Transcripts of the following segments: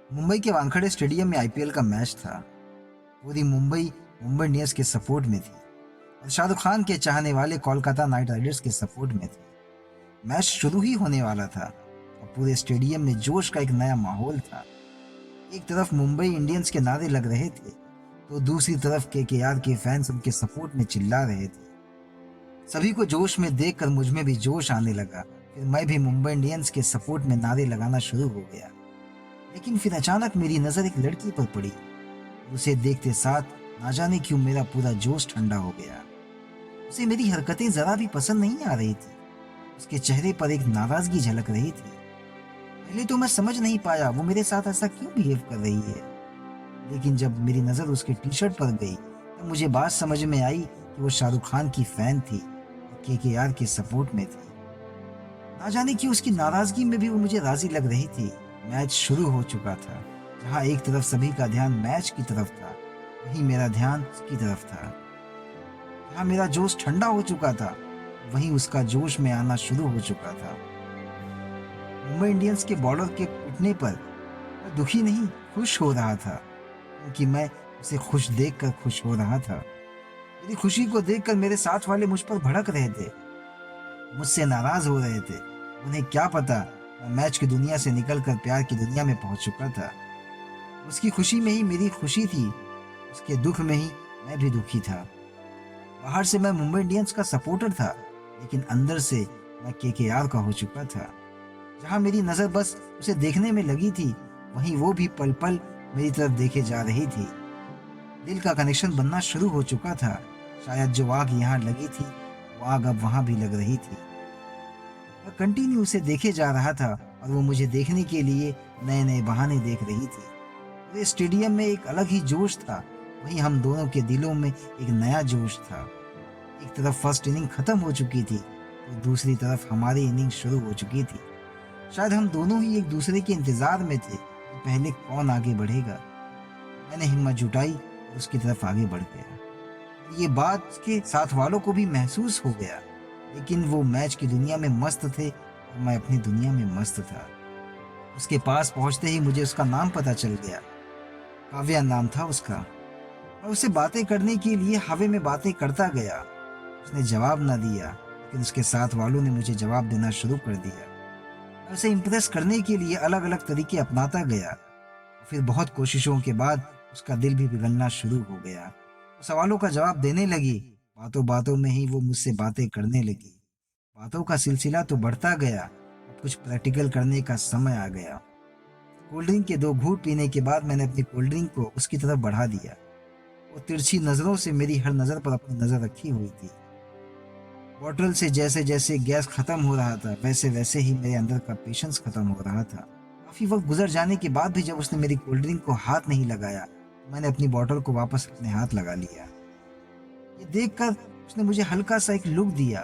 मुंबई के वानखेड़े स्टेडियम में आईपीएल का मैच था। पूरी मुंबई मुंबई इंडियंस के सपोर्ट में थी और शाहरुख खान के चाहने वाले कोलकाता नाइट राइडर्स के सपोर्ट में थे। मैच शुरू ही होने वाला था और पूरे स्टेडियम में जोश का एक नया माहौल था। एक तरफ मुंबई इंडियंस के नारे लग रहे थे तो दूसरी तरफ केकेआर के फैंस उनके सपोर्ट में चिल्ला रहे थे। सभी को जोश में देखकर मुझ में भी जोश आने लगा। फिर मैं भी मुंबई इंडियंस के सपोर्ट में नारे लगाना शुरू हो गया। लेकिन फिर अचानक मेरी नज़र एक लड़की पर पड़ी। उसे देखते साथ ना जाने क्यों मेरा पूरा जोश ठंडा हो गया। उसे मेरी हरकतें जरा भी पसंद नहीं आ रही थी। उसके चेहरे पर एक नाराजगी झलक रही थी। पहले तो मैं समझ नहीं पाया वो मेरे साथ ऐसा क्यों बिहेव कर रही है। लेकिन जब मेरी नज़र उसके टी शर्ट पर गई तब मुझे बात समझ में आई कि वो शाहरुख खान की फैन थी और केकेआर के सपोर्ट में थी। ना जाने क्यों उसकी नाराजगी में भी वो मुझे राजी लग रही थी। मैच शुरू हो चुका था। जहां एक तरफ सभी का ध्यान मैच की तरफ था, वहीं मेरा ध्यान उसकी तरफ था। जहां मेरा जोश ठंडा हो चुका था, वहीं उसका जोश में आना शुरू हो चुका था। मुंबई इंडियंस के बॉलर के पिटने पर मैं दुखी नहीं, खुश हो रहा था, क्योंकि मैं उसे खुश देखकर खुश हो रहा था। मेरी खुशी को देखकर मेरे साथ वाले मुझ पर भड़क रहे थे, मुझसे नाराज हो रहे थे। उन्हें क्या पता मैं मैच की दुनिया से निकलकर प्यार की दुनिया में पहुंच चुका था। उसकी खुशी में ही मेरी खुशी थी, उसके दुख में ही मैं भी दुखी था। बाहर से मैं मुंबई इंडियंस का सपोर्टर था, लेकिन अंदर से मैं केकेआर का हो चुका था। जहां मेरी नज़र बस उसे देखने में लगी थी, वहीं वो भी पल पल मेरी तरफ देखे जा रही थी। दिल का कनेक्शन बनना शुरू हो चुका था। शायद जो आग यहाँ लगी थी, वो आग अब वहां भी लग रही थी। मैं कंटिन्यू उसे देखे जा रहा था और वो मुझे देखने के लिए नए नए बहाने देख रही थी। पूरे स्टेडियम में एक अलग ही जोश था। वहीं हम दोनों के दिलों में एक नया जोश था। एक तरफ फर्स्ट इनिंग खत्म हो चुकी थी तो दूसरी तरफ हमारी इनिंग शुरू हो चुकी थी। शायद हम दोनों ही एक दूसरे के इंतजार में थे कि पहले कौन आगे बढ़ेगा। मैंने हिम्मत जुटाई और उसकी तरफ आगे बढ़ गया। ये बात के साथ वालों को भी महसूस हो गया, लेकिन वो मैच की दुनिया में मस्त थे और मैं अपनी दुनिया में मस्त था। उसके पास पहुंचते ही मुझे उसका नाम पता चल गया। काव्या नाम था उसका। मैं उससे बातें करने के लिए हवा में बातें करता गया। उसने जवाब ना दिया, लेकिन उसके साथ वालों ने मुझे जवाब देना शुरू कर दिया। मैं उसे इम्प्रेस करने के लिए अलग अलग तरीके अपनाता गया। फिर बहुत कोशिशों के बाद उसका दिल भी पिघलना शुरू हो गया। वो सवालों का जवाब देने लगी। बातों बातों में ही वो मुझसे बातें करने लगी। बातों का सिलसिला तो बढ़ता गया। अब कुछ प्रैक्टिकल करने का समय आ गया। कोल्ड ड्रिंक के 2 घूंट पीने के बाद मैंने अपनी कोल्ड ड्रिंक को उसकी तरफ बढ़ा दिया। वो तिरछी नजरों से मेरी हर नजर पर अपनी नजर रखी हुई थी। बॉटल से जैसे जैसे गैस खत्म हो रहा था, वैसे वैसे ही मेरे अंदर का पेशेंस खत्म हो रहा था। काफी वक्त गुजर जाने के बाद भी जब उसने मेरी कोल्ड ड्रिंक को हाथ नहीं लगाया, तो मैंने अपनी बॉटल को वापस अपने हाथ लगा लिया। ये देखकर उसने मुझे हल्का सा एक लुक दिया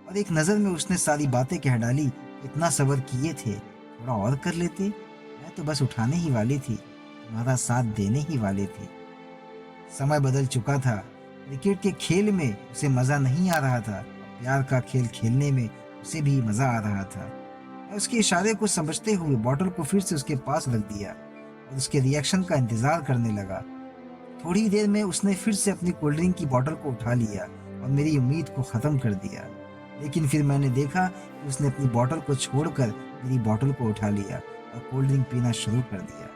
और एक नजर में उसने सारी बातें कह डाली। इतना सब्र किए थे, थोड़ा और कर लेते। मैं तो बस उठाने ही वाली थी, तुम्हारा साथ देने ही वाले थे। समय बदल चुका था। क्रिकेट के खेल में उसे मजा नहीं आ रहा था, प्यार का खेल खेलने में उसे भी मजा आ रहा था। मैं उसके इशारे को समझते हुए बॉटल को फिर से उसके पास रख दिया और उसके रिएक्शन का इंतजार करने लगा। थोड़ी देर में उसने फिर से अपनी कोल्ड ड्रिंक की बॉटल को उठा लिया और मेरी उम्मीद को ख़त्म कर दिया। लेकिन फिर मैंने देखा कि उसने अपनी बॉटल को छोड़कर मेरी बॉटल को उठा लिया और कोल्ड ड्रिंक पीना शुरू कर दिया।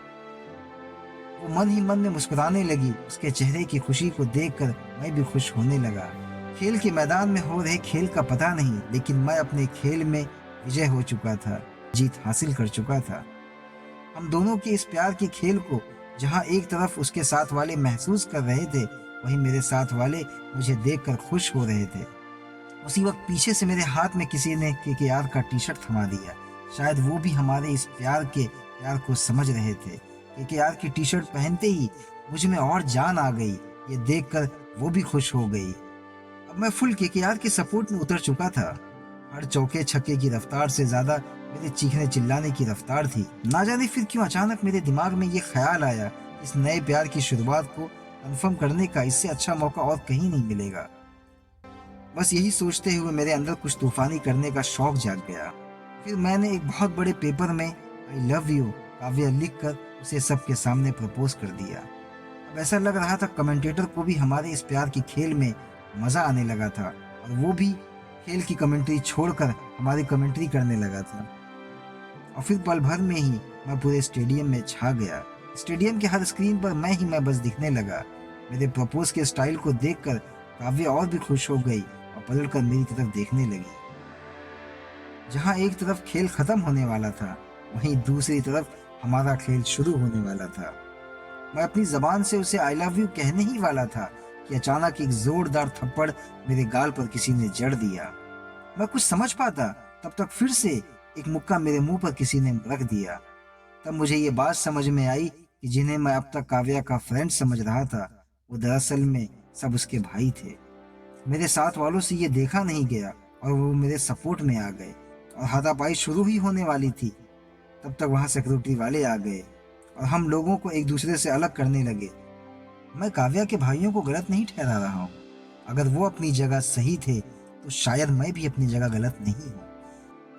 वो मन ही मन में मुस्कुराने लगी। उसके चेहरे की खुशी को देखकर मैं भी खुश होने लगा। खेल के मैदान में हो रहे खेल का पता नहीं, लेकिन मैं अपने खेल में विजय हो चुका था, जीत हासिल कर चुका था। हम दोनों के इस प्यार के खेल को जहां एक तरफ उसके साथ वाले महसूस कर रहे थे, वहीं मेरे साथ वाले मुझे देखकर खुश हो रहे थे। उसी वक्त पीछे से मेरे हाथ में किसी ने केकेआर का टी शर्ट थमा दिया। शायद वो भी हमारे इस प्यार को समझ रहे थे। केकेआर की टी शर्ट पहनते ही मुझ में और जान आ गई। ये देखकर वो भी खुश हो गई। अब मैं फुल केकेआर के सपोर्ट में उतर चुका था। हर चौके छक्के की रफ्तार से ज्यादा मेरे चीखने चिल्लाने की रफ्तार थी। ना जाने फिर क्यों अचानक मेरे दिमाग में ये ख्याल आया, इस नए प्यार की शुरुआत को कंफर्म करने का इससे अच्छा मौका और कहीं नहीं मिलेगा। बस यही सोचते हुए मेरे अंदर कुछ तूफानी करने का शौक जाग गया। फिर मैंने एक बहुत बड़े पेपर में आई लव यू काव्या लिखकर उसे सबके सामने प्रपोज कर दिया। अब ऐसा लग रहा था कमेंटेटर को भी हमारे इस प्यार की खेल में मजा आने लगा था, और वो भी खेल की कमेंट्री छोड़कर हमारी कमेंट्री करने लगा था। और फिर पल भर में ही मैं पूरे स्टेडियम में छा गया। स्टेडियम के हर स्क्रीन पर मैं बस दिखने लगा। मेरे प्रपोज के स्टाइल को देखकर काव्या और भी खुश हो गई और पलटकर मेरी तरफ देखने लगी। जहां एक तरफ खेल खत्म होने वाला था, वहीं दूसरी तरफ हमारा खेल शुरू होने वाला था। मैं अपनी जबान से उसे आई लव यू कहने ही वाला था कि अचानक एक जोरदार थप्पड़ मेरे गाल पर किसी ने जड़ दिया। मैं कुछ समझ पाता तब तक फिर से एक मुक्का मेरे मुंह पर किसी ने रख दिया। तब मुझे ये बात समझ में आई कि जिन्हें मैं अब तक काव्या का फ्रेंड समझ रहा था, वो दरअसल में सब उसके भाई थे। मेरे साथ वालों से ये देखा नहीं गया और वो मेरे सपोर्ट में आ गए, और हाथापाई शुरू ही होने वाली थी। तब तक वहां सिक्योरिटी वाले आ गए और हम लोगों को एक दूसरे से अलग करने लगे। मैं काव्या के भाइयों को गलत नहीं ठहरा रहा हूँ। अगर वो अपनी जगह सही थे तो शायद मैं भी अपनी जगह गलत नहीं हूँ,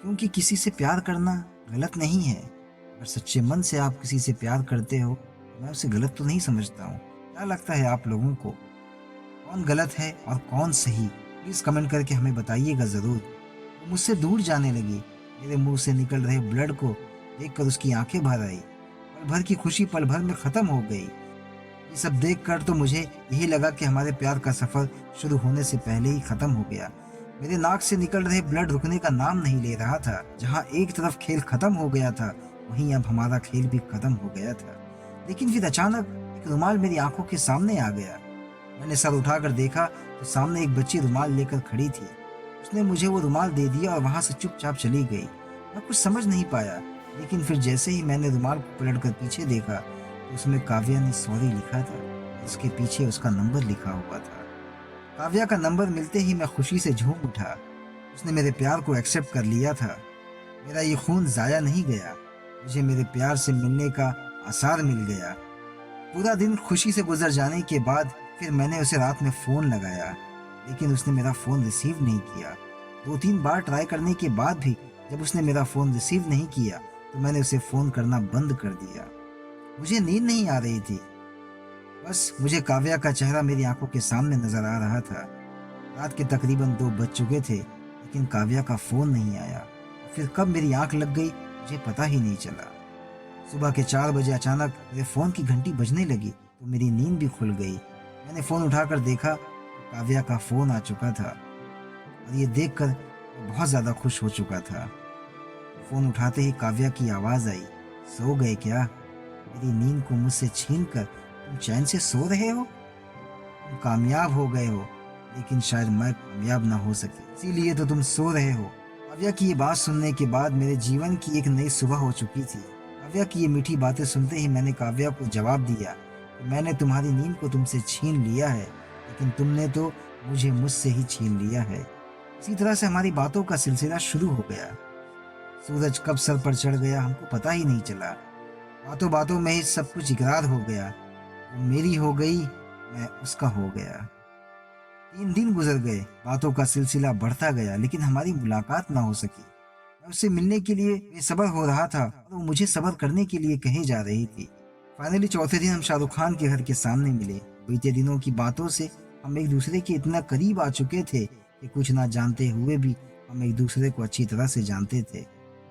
क्योंकि किसी से प्यार करना गलत नहीं है। अगर सच्चे मन से आप किसी से प्यार करते हो तो मैं उसे गलत तो नहीं समझता हूँ। क्या लगता है आप लोगों को, कौन गलत है और कौन सही? प्लीज़ कमेंट करके हमें बताइएगा ज़रूर। वो मुझसे दूर जाने लगी। मेरे मुंह से निकल रहे ब्लड को देखकर उसकी आंखें भर आई। पल भर की खुशी पल भर में ख़त्म हो गई। ये सब देखकर तो मुझे यही लगा कि हमारे प्यार का सफ़र शुरू होने से पहले ही ख़त्म हो गया। मेरे नाक से निकल रहे ब्लड रुकने का नाम नहीं ले रहा था। जहाँ एक तरफ खेल ख़त्म हो गया था, वहीं अब हमारा खेल भी ख़त्म हो गया था। लेकिन फिर अचानक एक रुमाल मेरी आंखों के सामने आ गया। मैंने सर उठाकर देखा तो सामने एक बच्ची रुमाल लेकर खड़ी थी। उसने मुझे वो रुमाल दे दिया और वहां से चुपचाप चली गई। मैं कुछ समझ नहीं पाया, लेकिन फिर जैसे ही मैंने रुमाल को पलटकर पीछे देखा तो उसमें काव्या ने सॉरी लिखा था। उसके पीछे उसका नंबर लिखा हुआ था। काव्या का नंबर मिलते ही मैं खुशी से झूम उठा। उसने मेरे प्यार को एक्सेप्ट कर लिया था। मेरा ये खून जाया नहीं गया। मुझे मेरे प्यार से मिलने का आसार मिल गया। पूरा दिन खुशी से गुजर जाने के बाद फिर मैंने उसे रात में फ़ोन लगाया, लेकिन उसने मेरा फ़ोन रिसीव नहीं किया। 2-3 बार ट्राई करने के बाद भी जब उसने मेरा फ़ोन रिसीव नहीं किया तो मैंने उसे फ़ोन करना बंद कर दिया। मुझे नींद नहीं आ रही थी, बस मुझे काव्या का चेहरा मेरी आंखों के सामने नजर आ रहा था। रात के तकरीबन 2 बज चुके थे, लेकिन काव्या का फ़ोन नहीं आया। फिर कब मेरी आंख लग गई मुझे पता ही नहीं चला। सुबह के 4 बजे अचानक मेरे फ़ोन की घंटी बजने लगी तो मेरी नींद भी खुल गई। मैंने फ़ोन उठाकर देखा तो काव्या का फ़ोन आ चुका था, और ये देखकर मैं बहुत ज़्यादा खुश हो चुका था। फ़ोन उठाते ही काव्या की आवाज़ आई, सो गए क्या? मेरी नींद को मुझसे छीन कर तुम चैन से सो रहे हो? तुम कामयाब हो गए हो, लेकिन शायद मैं कामयाब ना हो सके, इसीलिए तो तुम सो रहे हो। काव्या की ये बात सुनने के बाद मेरे जीवन की एक नई सुबह हो चुकी थी। काव्या की ये मीठी बातें सुनते ही मैंने काव्या को जवाब दिया कि मैंने तुम्हारी नींद को तुमसे छीन लिया है, लेकिन तुमने तो मुझे मुझसे ही छीन लिया है। इसी तरह से हमारी बातों का सिलसिला शुरू हो गया। सूरज कब सर पर चढ़ गया हमको पता ही नहीं चला। बातों बातों में ही सब कुछ इकरार हो गया। वो मेरी हो गई, मैं उसका हो गया। 3 दिन गुजर गए, बातों का सिलसिला बढ़ता गया, लेकिन हमारी मुलाकात ना हो सकी। मैं उससे मिलने के लिए बेसब्र हो रहा था और वो मुझे सब्र करने के लिए कहे जा रही थी। फाइनली चौथे दिन हम शाहरुख खान के घर के सामने मिले। बीते दिनों की बातों से हम एक दूसरे के इतना करीब आ चुके थे कि कुछ ना जानते हुए भी हम एक दूसरे को अच्छी तरह से जानते थे।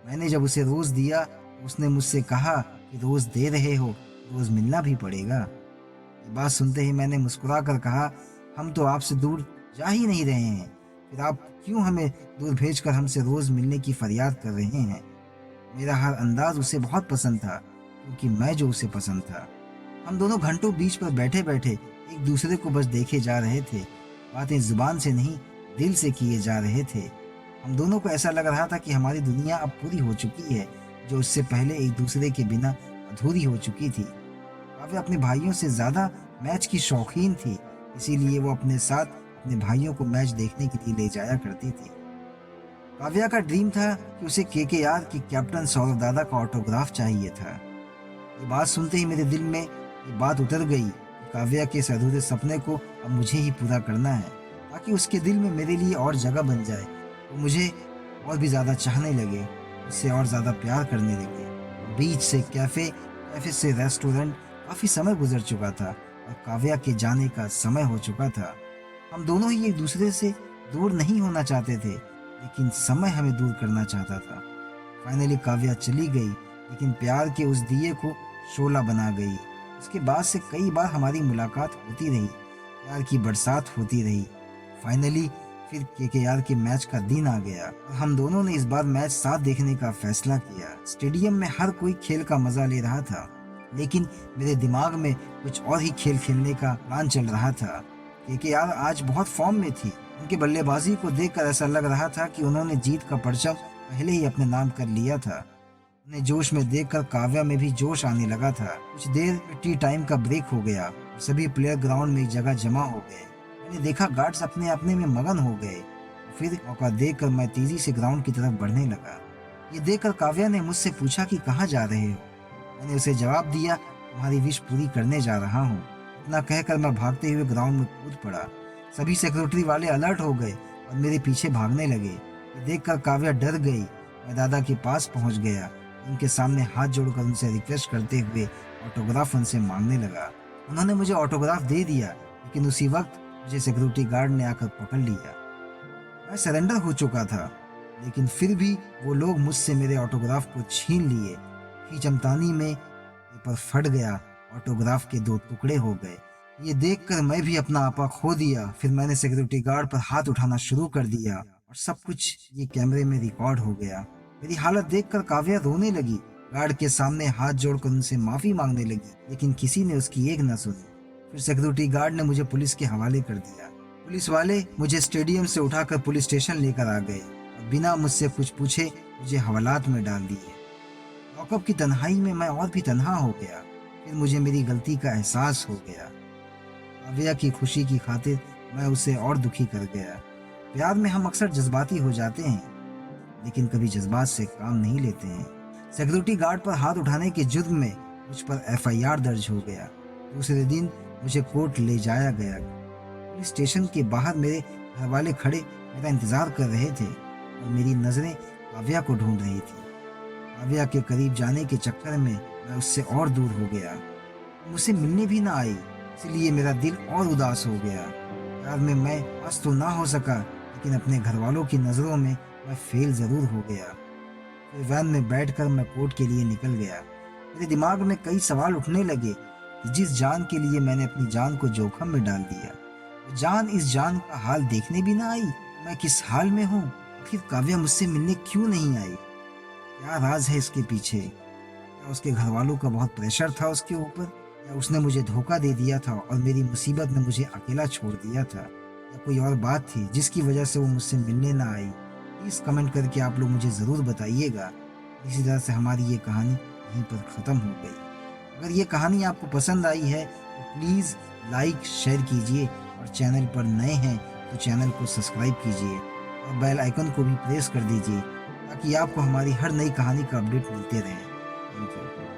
मैंने जब उसे रोज दिया तो उसने मुझसे कहा कि रोज दे रहे हो, रोज मिलना भी पड़ेगा। ये बात सुनते ही मैंने मुस्कुरा कर कहा, हम तो आपसे दूर जा ही नहीं रहे हैं, फिर आप क्यों हमें दूर भेजकर हमसे रोज मिलने की फरियाद कर रहे हैं? मेरा हर अंदाज उसे बहुत पसंद था, क्योंकि मैं जो उसे पसंद था। हम दोनों घंटों बीच पर बैठे बैठे एक दूसरे को बस देखे जा रहे थे। बातें जुबान से नहीं दिल से किए जा रहे थे। हम दोनों को ऐसा लग रहा था कि हमारी दुनिया अब पूरी हो चुकी है, जो उससे पहले एक दूसरे के बिना अधूरी हो चुकी थी। काव्या अपने भाइयों से ज़्यादा मैच की शौकीन थी, इसीलिए वो अपने साथ अपने भाइयों को मैच देखने के लिए ले जाया करती थी। काव्या का ड्रीम था कि उसे केकेआर की कैप्टन सौरव दादा का ऑटोग्राफ चाहिए था। ये बात सुनते ही मेरे दिल में ये बात उतर गई कि काव्या के इस अधूरे सपने को अब मुझे ही पूरा करना है, ताकि उसके दिल में मेरे लिए और जगह बन जाए। वो मुझे और भी ज़्यादा चाहने लगे, उससे और ज़्यादा प्यार करने लगे। बीच से कैफे, कैफे से रेस्टोरेंट, काफी समय गुजर चुका था और काव्या के जाने का समय हो चुका था। हम दोनों ही एक दूसरे से दूर नहीं होना चाहते थे, लेकिन समय हमें दूर करना चाहता था। फाइनली काव्या चली गई, लेकिन प्यार के उस दिए को शोला बना गई। उसके बाद से कई बार हमारी मुलाकात होती रही, प्यार की बरसात होती रही। फाइनली फिर केकेआर के मैच का दिन आ गया और हम दोनों ने इस बार मैच साथ देखने का फैसला किया। स्टेडियम में हर कोई खेल का मजा ले रहा था, लेकिन मेरे दिमाग में कुछ और ही खेल खेलने का प्लान चल रहा था। केकेआर आज बहुत फॉर्म में थी। उनकी बल्लेबाजी को देखकर ऐसा लग रहा था कि उन्होंने जीत का परचम पहले ही अपने नाम कर लिया था। उन्हें जोश में देखकर काव्या में भी जोश आने लगा था। कुछ देर में टी टाइम का ब्रेक हो गया और सभी प्लेयर ग्राउंड में एक जगह जमा हो गए। मैंने देखा गार्ड्स अपने में मगन हो गए। फिर मौका देखकर मैं तेजी से ग्राउंड की तरफ बढ़ने लगा। ये देखकर काव्या ने मुझसे पूछा कि कहाँ जा रहे हो। मैंने उसे जवाब दिया, तुम्हारी विश पूरी करने जा रहा हूँ। इतना कहकर मैं भागते हुए ग्राउंड में कूद पड़ा। सभी सिक्योरिटी वाले अलर्ट हो गए और मेरे पीछे भागने लगे। ये देखकर काव्या डर गई। मैं दादा के पास पहुंच गया, उनके सामने हाथ जोड़कर उनसे रिक्वेस्ट करते हुए ऑटोग्राफ उनसे मांगने लगा। उन्होंने मुझे ऑटोग्राफ दे दिया, लेकिन उसी वक्त मुझे सिक्योरिटी गार्ड ने आकर पकड़ लिया। मैं सरेंडर हो चुका था, लेकिन फिर भी वो लोग मुझसे मेरे ऑटोग्राफ को छीन लिए। खींचतानी में पेपर फट गया, ऑटोग्राफ के 2 टुकड़े हो गए। ये देखकर मैं भी अपना आपा खो दिया। फिर मैंने सिक्योरिटी गार्ड पर हाथ उठाना शुरू कर दिया और सब कुछ ये कैमरे में रिकॉर्ड हो गया। मेरी हालत देखकर काव्या रोने लगी। गार्ड के सामने हाथ जोड़कर उनसे माफी मांगने लगी, लेकिन किसी ने उसकी एक न सुनी। फिर सिक्योरिटी गार्ड ने मुझे पुलिस के हवाले कर दिया। पुलिस वाले मुझे स्टेडियम से उठाकर पुलिस स्टेशन लेकर आ गए और बिना मुझसे कुछ पूछे मुझे हवालात में डाल दिए। लॉकअप की तन्हाई में मैं और भी तन्हा हो गया। फिर मुझे मेरी गलती का एहसास हो गया। काव्या की खुशी की खातिर मैं उसे और दुखी कर गया। प्यार में हम अक्सर जज्बाती हो जाते हैं, लेकिन कभी जज्बात से काम नहीं लेते हैं। सिक्योरिटी गार्ड पर हाथ उठाने के जुर्म में मुझ पर एफआईआर दर्ज हो गया। दूसरे दिन मुझे कोर्ट ले जाया गया। पुलिस स्टेशन के बाहर मेरे घर वाले खड़े मेरा इंतजार कर रहे थे और मेरी नजरें काव्या को ढूंढ रही थी। काव्या के करीब जाने के चक्कर में मैं उससे और दूर हो गया। मुझसे मिलने भी ना आई, इसलिए मेरा दिल और उदास हो गया। प्यार में मैं पास तो ना हो सका, लेकिन अपने घर वालों की नज़रों में मैं फेल ज़रूर हो गया। फिर वैन में बैठकर मैं कोर्ट के लिए निकल गया। मेरे दिमाग में कई सवाल उठने लगे कि जिस जान के लिए मैंने अपनी जान को जोखम में डाल दिया, वो जान इस जान का हाल देखने भी ना आई। मैं किस हाल में हूँ? आखिर काव्या मुझसे मिलने क्यों नहीं आई? क्या राज है इसके पीछे? क्या उसके घर वालों का बहुत प्रेशर था उसके ऊपर, या उसने मुझे धोखा दे दिया था और मेरी मुसीबत में मुझे अकेला छोड़ दिया था, या कोई और बात थी जिसकी वजह से वो मुझसे मिलने ना आई? प्लीज़ कमेंट करके आप लोग मुझे ज़रूर बताइएगा। इसी तरह से हमारी ये कहानी यहीं पर ख़त्म हो गई। अगर ये कहानी आपको पसंद आई है तो प्लीज़ लाइक शेयर कीजिए और चैनल पर नए हैं तो चैनल को सब्सक्राइब कीजिए और बेल आइकन को भी प्रेस कर दीजिए ताकि आपको हमारी हर नई कहानी का अपडेट मिलते रहे। Thank you.